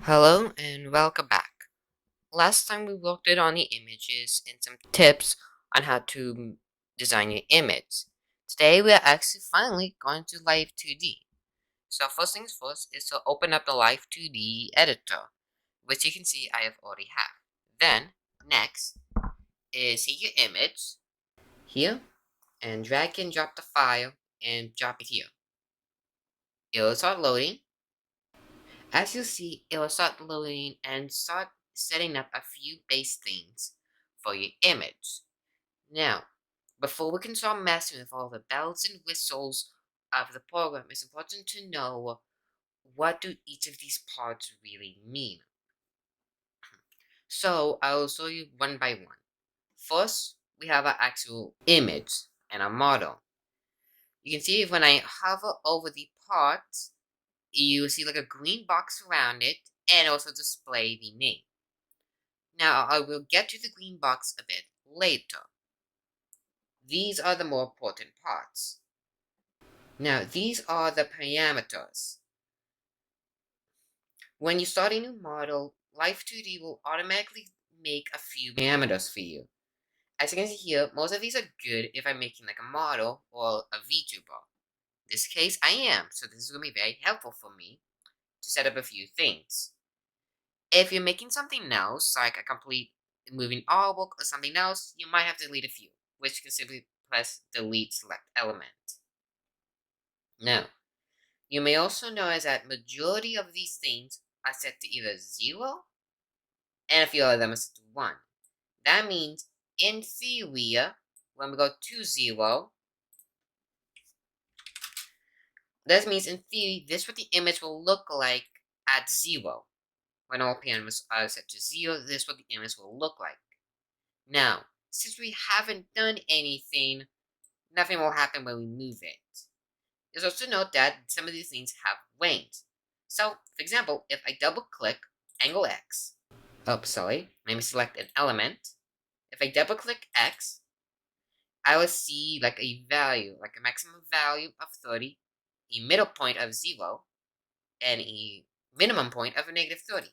Hello and welcome back. Last time we worked on the images and some tips on how to design your image. Today we are actually finally going to Live2d. So first things first is to open up the Live2d editor, which you can see I have already have. Then next is take your image here and drag and drop the file and drop it here. It will start loading. As you see, it will start loading and start setting up a few base things for your image. Now, before we can start messing with all the bells and whistles of the program, it's important to know what do each of these parts really mean. So, I will show you one by one. First, we have our actual image and a model. You can see when I hover over the part, you see like a green box around it and also display the name. Now, I will get to the green box a bit later. These are the more important parts. Now, these are the parameters. When you start a new model, Live2d will automatically make a few parameters for you. As you can see here, most of these are good if I'm making like a model or a VTuber. In this case, I am, so this is going to be very helpful for me to set up a few things. If you're making something else, like a complete moving artwork or something else, you might have to delete a few, which you can simply press delete select element. Now, you may also notice that majority of these things are set to either 0, and a few of them are set to 1. That means, in theory, when we go to 0, this means in theory, this is what the image will look like at 0. When all parameters are set to 0, this is what the image will look like. Now, since we haven't done anything, nothing will happen when we move it. There's also note that some of these things have range. So, for example, if I double click angle X, let me select an element. If I double click X, I will see like a value, like a maximum value of 30, a middle point of 0, and a minimum point of a negative 30.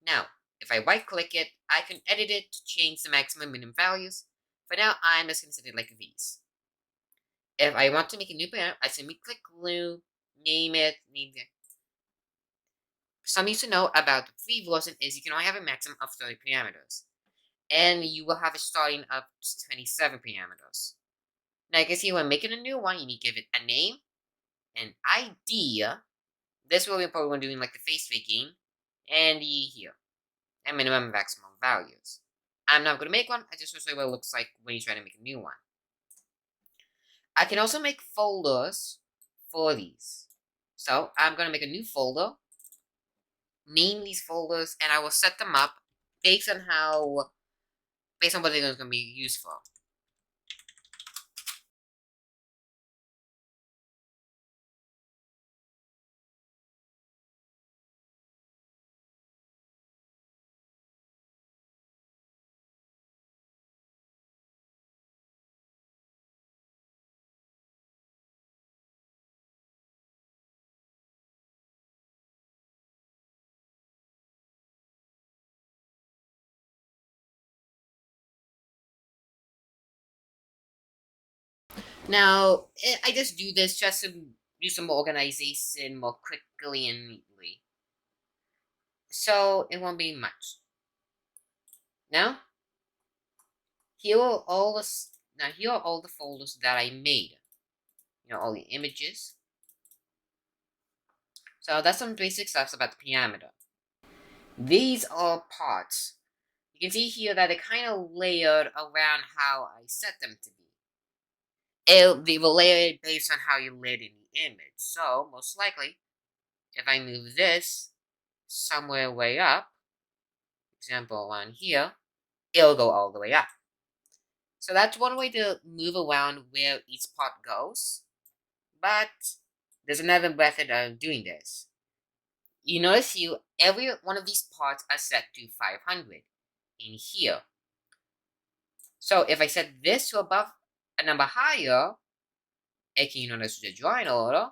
Now, if I right click it, I can edit it to change the maximum and minimum values. For now, I'm just going to set it like these. If I want to make a new parameter, I simply click glue, name it. Some you to know about the free version is you can only have a maximum of 30 parameters. And you will have a starting of 27 parameters. Now you can see when making a new one, you need to give it a name, an ID. This will be important when doing like the face faking, and the here, and minimum and maximum values. I'm not going to make one, I just want to show you what it looks like when you try to make a new one. I can also make folders for these. So I'm going to make a new folder, name these folders, and I will set them up based on what they're going to be used for. Now, I just do this just to do some organization more quickly and neatly. So, it won't be much. Now, here are all the folders that I made. All the images. So, that's some basic stuff about the parameter. These are parts. You can see here that they're kind of layered around how I set them to be. They will layer it based on how you laid in the image. So, most likely, if I move this somewhere way up, example on here, it'll go all the way up. So that's one way to move around where each part goes. But there's another method of doing this. You notice every one of these parts are set to 500 in here. So if I set this to above a number higher, aka you notice the drawing order,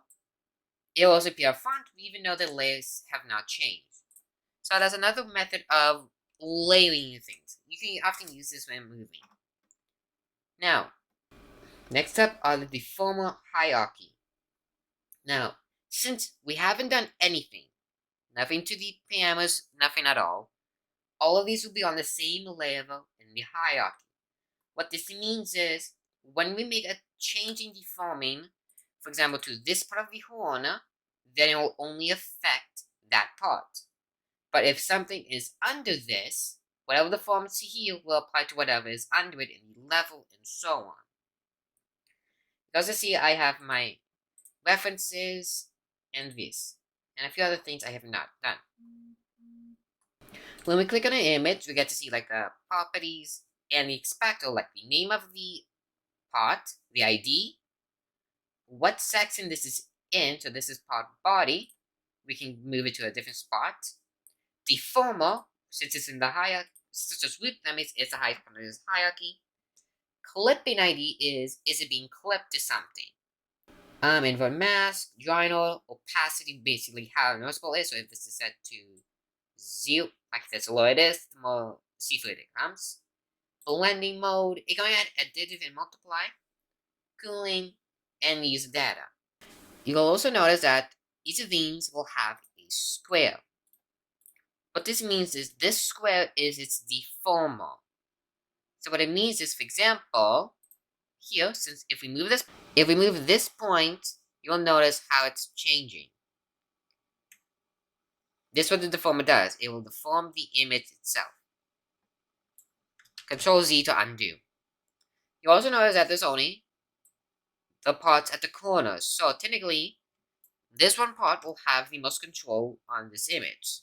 it will also appear up front even though the layers have not changed. So that's another method of layering things. You can often use this when moving. Now, next up are the deformer hierarchy. Now, since we haven't done anything, nothing to the parameters, nothing at all of these will be on the same level in the hierarchy. What this means is, when we make a change in deforming, for example, to this part of the horn, then it will only affect that part. But if something is under this, whatever the forms here will apply to whatever is under it in the level and so on. As you see, I have my references and this, and a few other things I have not done. When we click on an image, we get to see like the properties and the expector, like the name of the part, the ID, what section this is in, so this is part body, we can move it to a different spot. Deformer, since it's in the hierarchy, since it's root them, it's the highest part of this hierarchy. Clipping ID is it being clipped to something? Invert mask, journal, opacity, basically how noticeable it is. So if this is set to 0, like this, the lower it is, the more see-through it comes. Blending mode, it can add additive and multiply, cooling, and use data. You will also notice that each of these will have a square. What this means is this square is its deformer. So what it means is, for example, here, since if we move this point, you'll notice how it's changing. This is what the deformer does. It will deform the image itself. Control Z to undo. You also notice that there's only the parts at the corners. So technically, this one part will have the most control on this image.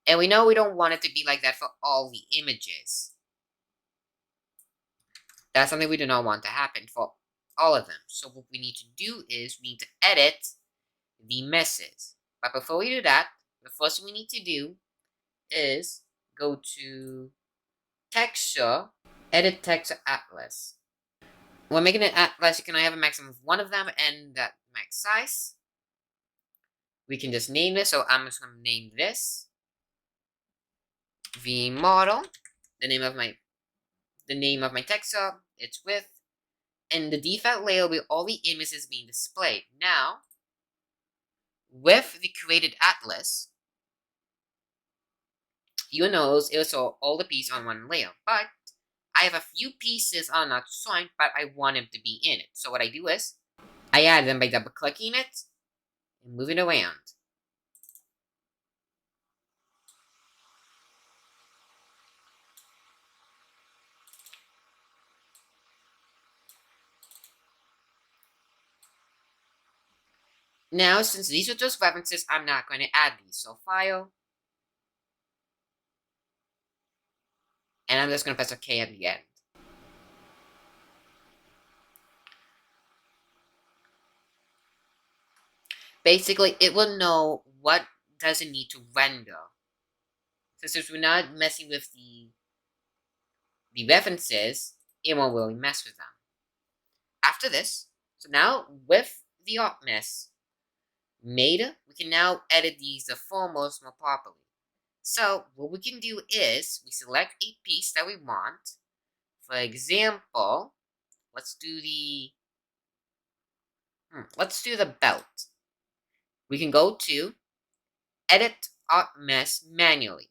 And we know we don't want it to be like that for all the images. That's something we do not want to happen for all of them. So what we need to do is we need to edit the meshes. But before we do that, the first thing we need to do is go to Texture, Edit Texture Atlas. When making an atlas, you can only have a maximum of one of them and that max size. We can just name this, so I'm just going to name this the model, the name of my texture, its width, and the default layer will be all the images being displayed. Now, with the created atlas, you notice it will show all the pieces on one layer, but I have a few pieces are not joined, but I want them to be in it. So what I do is, I add them by double clicking it and moving it around. Now, since these are just references, I'm not going to add these. So File, and I'm just going to press OK at the end. Basically, it will know what does it need to render. So since we're not messing with the references, it won't really mess with them. After this, so now with the art mess made, we can now edit these deformers more properly. So what we can do is we select a piece that we want. For example, let's do the belt. We can go to Edit Art Mesh manually,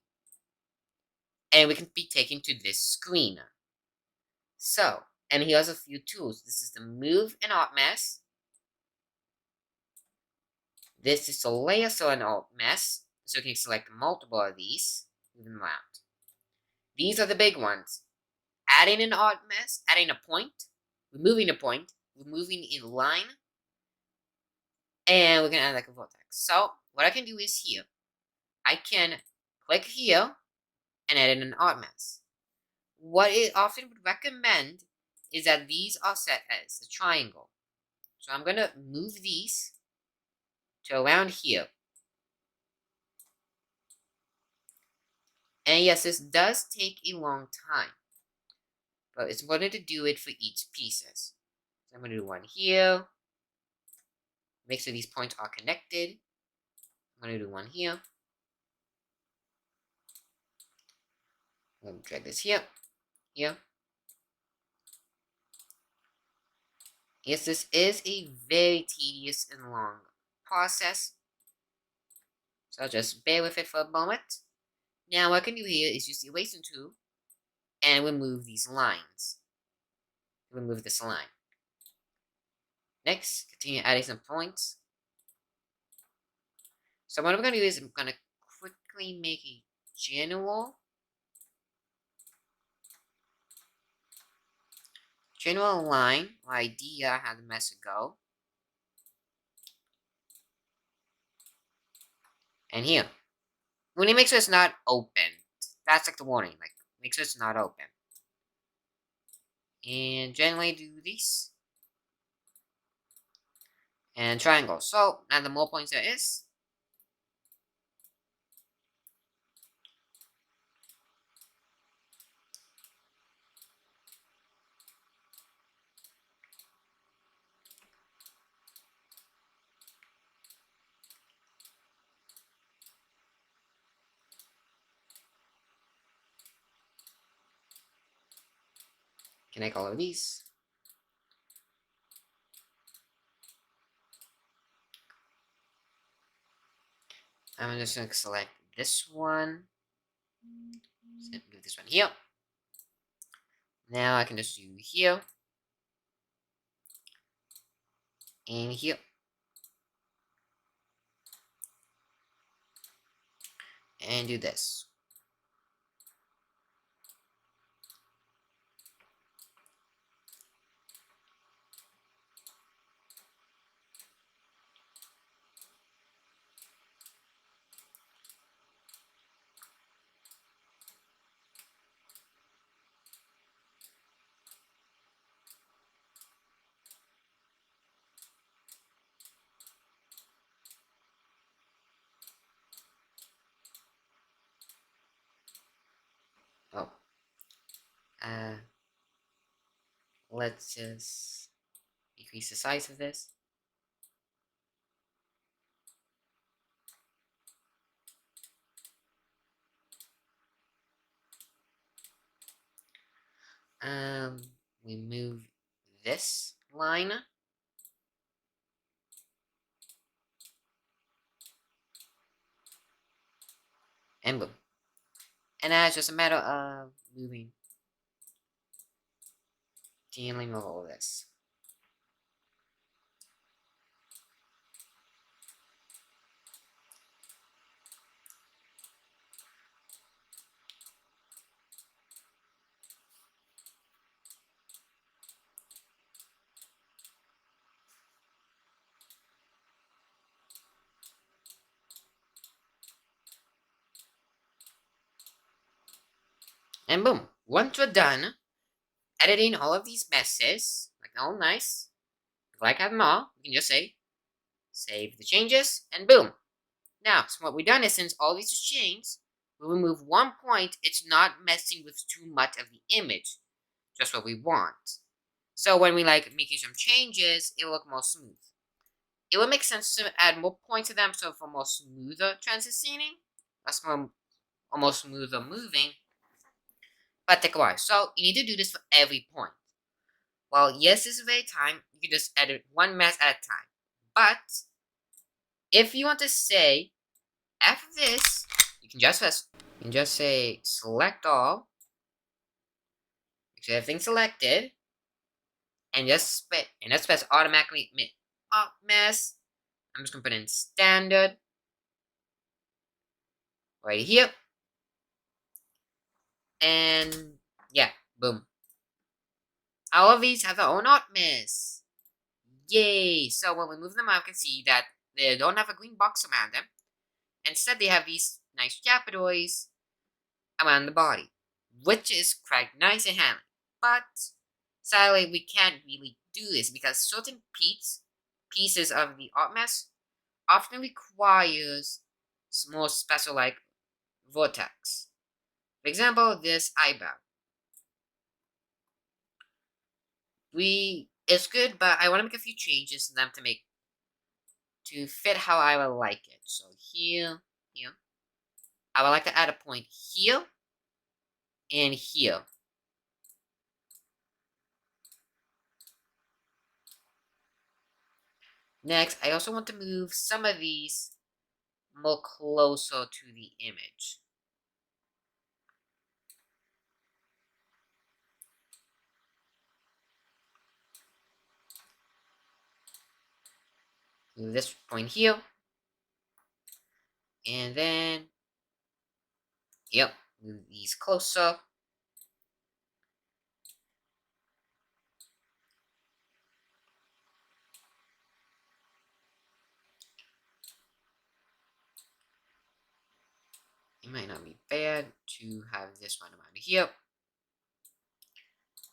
and we can be taken to this screen. So, and here's a few tools. This is the Move and Art Mesh. This is the Layer so an Art Mesh, so you can select multiple of these, move them around. These are the big ones. Adding an art mesh, adding a point, removing a point, removing a line, and we're gonna add like a vortex. So what I can do is here, I can click here and edit an art mesh. What it often would recommend is that these are set as a triangle. So I'm gonna move these to around here. And yes, this does take a long time, but it's important to do it for each pieces. So I'm gonna do one here. Make sure these points are connected. I'm gonna do one here. Drag this here, here. Yes, this is a very tedious and long process, so just bear with it for a moment. Now what I can do here is use the erasing tool and remove these lines. Remove this line. Next, continue adding some points. So what I'm going to do is I'm going to quickly make a general line or idea how the message go. And here, when you make sure it's not open, that's like the warning, like make sure it's not open. And generally do this. And triangle. So now the more points there is, connect all of these. I'm just going to select this one. Move this one here. Now I can just do here. And here. And do this. Oh. Let's just decrease the size of this. We move this line. And boom. And now it's just a matter of dealing with all this. And boom. Once we're done editing all of these messes, like all nice, if I like have them all, we can just say, save the changes, and boom. Now, so what we've done is since all these are changed, we remove 1 point, it's not messing with too much of the image. Just what we want. So when we like making some changes, it'll look more smooth. It would make sense to add more points to them so for more smoother transitioning, that's more almost smoother moving. But take a while. So you need to do this for every point. Well, yes, this is very time. You can just edit one mess at a time. But if you want to say after this, you can just say select all. Make sure everything's selected, and just press automatically admit mess. I'm just gonna put in standard right here, and yeah, boom. All of these have their own art mess. Yay! So when we move them out, you can see that they don't have a green box around them. Instead, they have these nice capitals around the body, which is quite nice and handy. But sadly, we can't really do this because certain pieces of the art mess often requires more special like vortex. For example, this eyebrow. It's good, but I want to make a few changes to them to fit how I would like it. So here, I would like to add a point here, and here. Next, I also want to move some of these more closer to the image. Move this point here. And then, yep, move these closer. It might not be bad to have this one around here.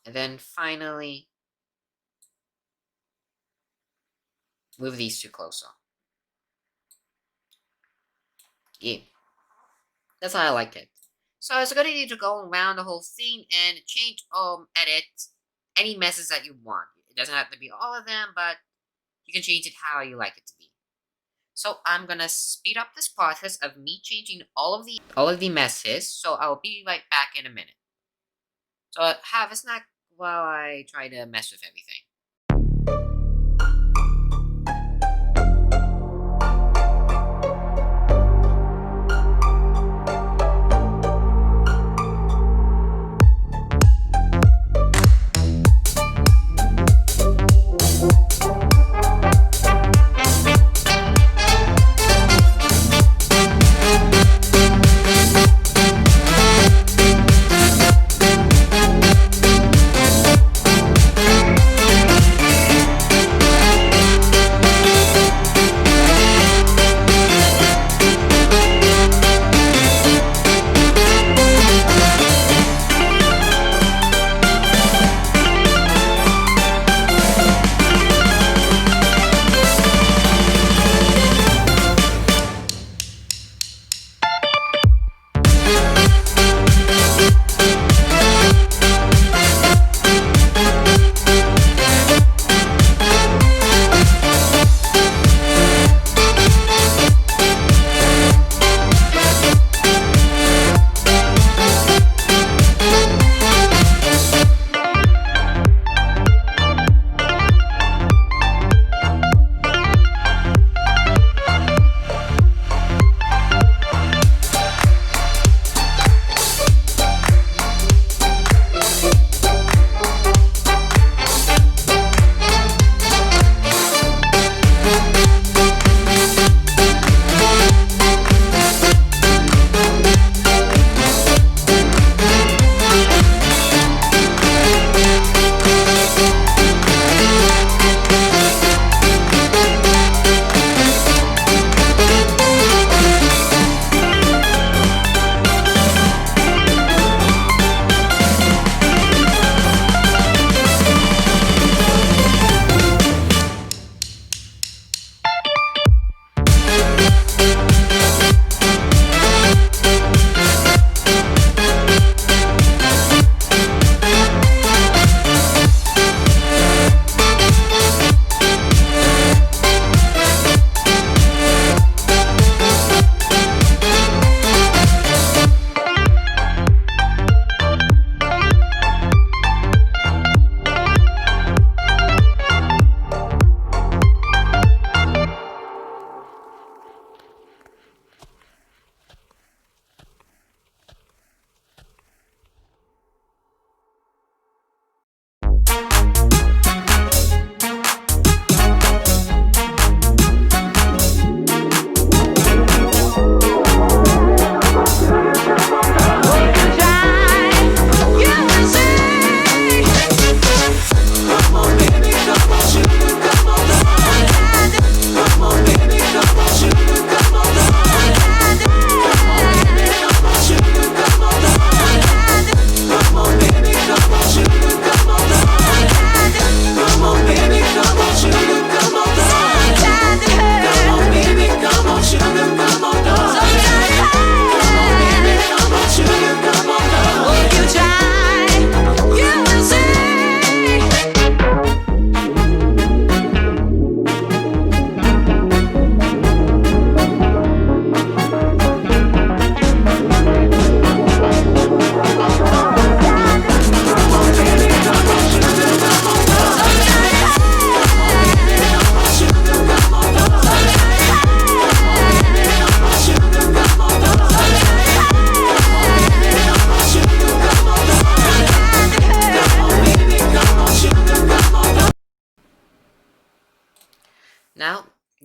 And then finally, move these two closer. Yeah, that's how I like it. So it's gonna need to go around the whole thing and change, edit any messes that you want. It doesn't have to be all of them, but you can change it how you like it to be. So I'm gonna speed up this process of me changing all of the messes. So I'll be right back in a minute. So have a snack while I try to mess with everything.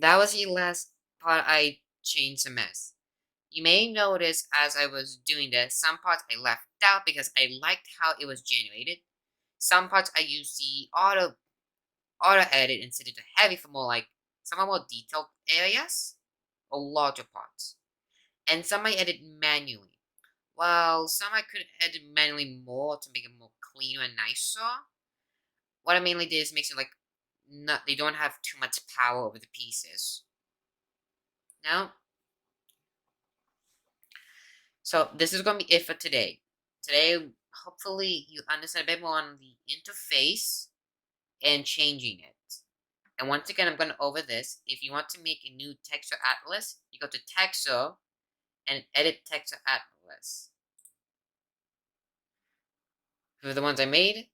that was the last part I changed a mess. You may notice as I was doing this, some parts I left out because I liked how it was generated. Some parts I used the auto edit and set it to heavy for some more detailed areas or larger parts. And some I edit manually. While some I could edit manually more to make it more cleaner and nicer. What I mainly did is make it they don't have too much power over the pieces. Now, so this is gonna be it for today. Today, hopefully you understand a bit more on the interface and changing it. And once again, I'm going over this. If you want to make a new texture atlas, you go to texture and edit texture atlas. For the ones I made,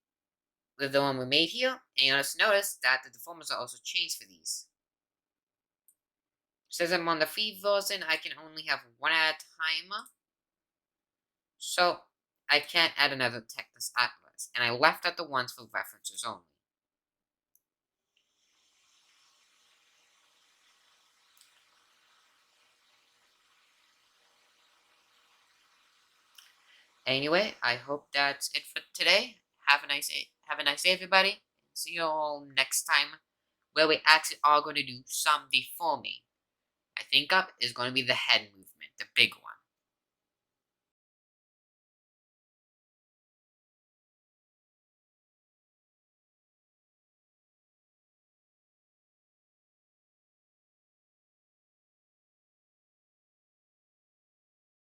with the one we made here, and you'll just notice that the deformers are also changed for these. Since I'm on the free version, I can only have one at a time. So I can't add another texture atlas, and I left out the ones for references only. Anyway, I hope that's it for today. Have a nice day, everybody. See you all next time, where we actually are going to do some deforming. I think up is going to be the head movement, the big one.